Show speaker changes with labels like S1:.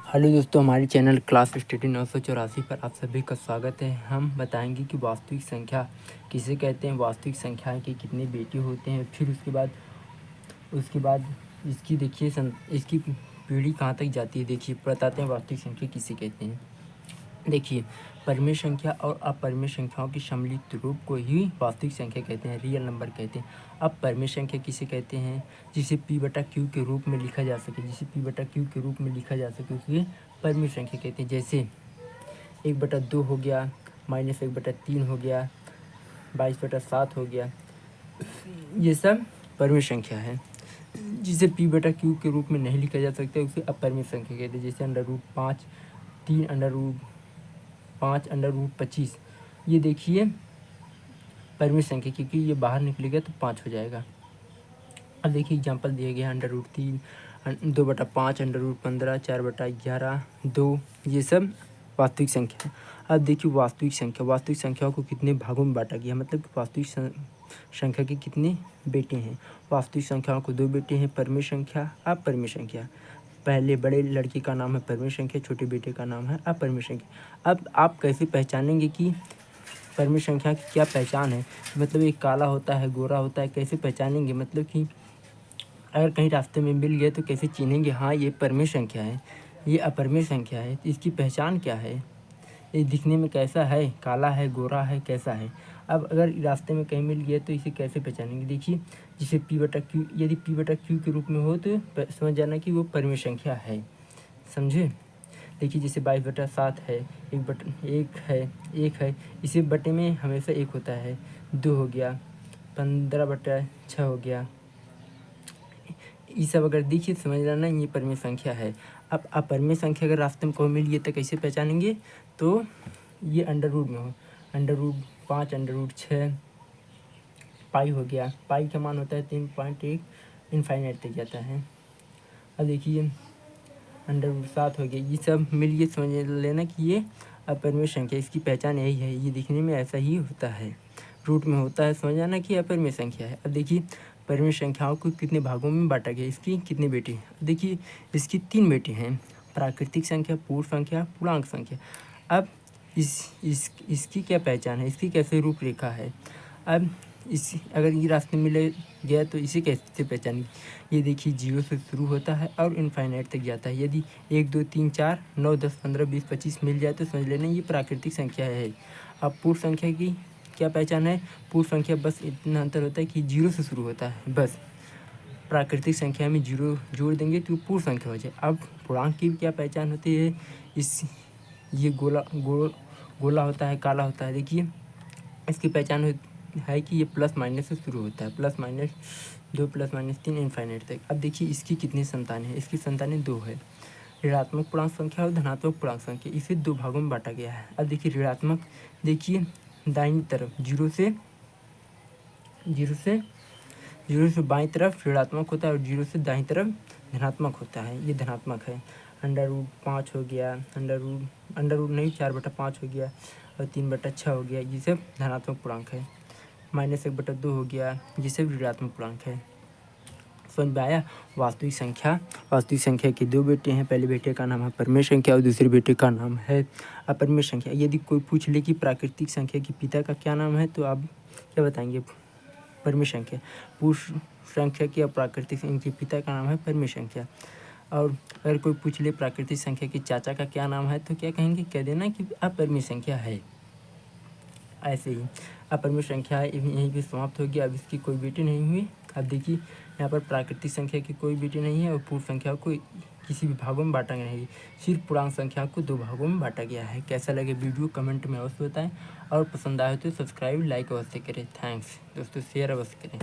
S1: Hello दोस्तों, हमारे channel class study 984 पर आप सभी का स्वागत है। हम बताएंगे कि वास्तविक संख्या किसे कहते हैं, वास्तविक संख्या के कितने बेटे होते हैं, फिर उसके बाद इसकी देखिए इसकी पीढ़ी कहाँ तक जाती है। देखिए बताते हैं वास्तविक संख्या किसे कहते हैं। देखिए परिमेय संख्या और अपरिमेय संख्याओं के सम्मिलित रूप को ही वास्तविक संख्या कहते हैं, रियल नंबर कहते हैं। अब परिमेय संख्या किसे कहते हैं, जिसे p/q के रूप में लिखा जा सके, उसे परिमेय संख्या कहते हैं। जैसे 1/2 हो गया, -1/3 हो गया, 22/7 हो गया, ये सब परिमेय संख्या है। जिसे p/q के रूप में नहीं लिखा जा सकता उसे अपरिमेय संख्या कहते हैं। जैसे √5, 3√5, ये देखिए परिमेय संख्या, क्योंकि ये बाहर निकलेगा तो 5 हो जाएगा। अब देखिए एग्जांपल दिए गए हैं, √3, 2/5, √15, 4/11, 2, ये सब वास्तविक संख्या है। अब देखिए वास्तविक संख्याओं को कितने भागों में बांटा गया, मतलब वास्तविक संख्या के कितने बेटे हैं। वास्तविक संख्याओं को 2 बेटे हैं, परिमेय संख्या, अपरिमेय संख्या। पहले बड़े लड़के का नाम है परिमेय संख्या, छोटे बेटे का नाम है अपरिमेय संख्या। अब आप कैसे पहचानेंगे कि परिमेय संख्या की क्या पहचान है, मतलब एक काला होता है, गोरा होता है, कैसे पहचानेंगे, मतलब कि अगर कहीं रास्ते में मिल गया तो कैसे चिन्हेंगे, हाँ ये परिमेय संख्या है, ये अपरिमेय संख्या है। इसकी पहचान क्या है, ये दिखने में कैसा है, काला है, गोरा है, कैसा है। अब अगर रास्ते में कहीं मिल गया तो इसे कैसे पहचानेंगे। देखिए जिसे p/q, यदि p/q के रूप में हो तो समझ जाना कि वो परिमेय संख्या है, समझे। देखिए जैसे 22/7 है, 1 है, इसी बटे में हमेशा 1 होता है। 2 हो गया, 15/6 हो गया, ये सब अगर देखिए समझ लेना ये परिमेय संख्या है। अब अपरिमेय संख्या अगर रास्ते में कोई मिल गई तो कैसे पहचानेंगे, तो ये अंडर रूट में हो, √5, √6, पाई हो गया। पाई का मान होता है 3.1, इनफाइनाइट तक जाता है। अब देखिए √7 हो गया, ये सब मिल गए, समझ लेना कि ये अपरिमेय संख्या, इसकी पहचान यही है, ये दिखने में ऐसा ही होता है, रूट में होता है, समझ जाना कि अपरिमेय संख्या है। अब देखिए परिमेय संख्याओं को कितने भागों में बांटा गया, इसकी कितने बेटे हैं। देखिए इसकी 3 बेटे हैं, प्राकृतिक संख्या, पूर्ण संख्या, पूर्णांक संख्या। अब इसकी क्या पहचान है, इसकी कैसे रूपरेखा है। अब इस अगर ये रास्ते मिले गया तो इसे कैसे पहचानेंगे। ये देखिए 0 से शुरू होता है और इनफाइनाइट तक जाता है। यदि 1, 2, 3, 4, 9, 10, 15, 20, 25 मिल जाए तो समझ लेना ये प्राकृतिक संख्या है। अब पूर्ण संख्या की क्या पहचान है, पूर्ण संख्या बस इतना अंतर होता है कि 0 से शुरू होता है, बस प्राकृतिक संख्या में 0 जोड़ देंगे तो पूर्ण संख्या हो जाए। अब पूर्णांक की क्या पहचान होती है, ये गोला होता है, काला होता है। देखिए इसकी पहचान है कि ये प्लस माइनस से शुरू होता है, +-2, +-3, इनफाइनाइट तक। अब देखिए इसकी कितनी संतानें हैं, इसकी संतानें 2 है। ऋणात्मक पूर्णांक संख्या और धनात्मक पूर्णांक संख्या, इसे 2 भागों में बांटा गया है। अब देखिए ऋणात्मक, देखिए दाईं तरफ 0 से बाईं तरफ ऋणात्मक होता है और 0 से दाईं तरफ धनात्मक होता है, ये धनात्मक है। √5 हो गया, अंडर रूट नहीं, 4/5 हो गया और 3/6 हो गया, ये सब धनात्मक पूर्णांक है। -1/2 हो गया, ये सब ऋणात्मक पूर्णांक है। समझ में आया। वास्तविक संख्या के 2 बेटे हैं, पहले बेटे का नाम है परिमेय संख्या और दूसरे बेटे का नाम है अपरिमेय संख्या। यदि कोई पूछ ले कि प्राकृतिक संख्या के पिता का क्या नाम है तो आप क्या बताएंगे, परिमेय संख्या। पूर्ण संख्या की और प्राकृतिक संख्या के पिता का नाम है परिमेय संख्या। और अगर कोई पूछ ले प्राकृतिक संख्या के चाचा का क्या नाम है तो क्या कहेंगे, कह देना कि अपरिमेय संख्या है। ऐसे ही अपरिमेय संख्या यहीं पे समाप्त हो गया। अब इसकी कोई बेटे नहीं हुई। अब देखिए यहाँ पर प्राकृतिक संख्या की कोई बेटे नहीं है और पूर्ण संख्या को किसी भी भागों में बांटा गया नहीं, सिर्फ पूर्णांक संख्या को 2 भागों में बांटा गया है। कैसा लगे वीडियो कमेंट में अवश्य बताएं और पसंद आए तो सब्सक्राइब, लाइक अवश्य करें। थैंक्स दोस्तों, शेयर अवश्य करें।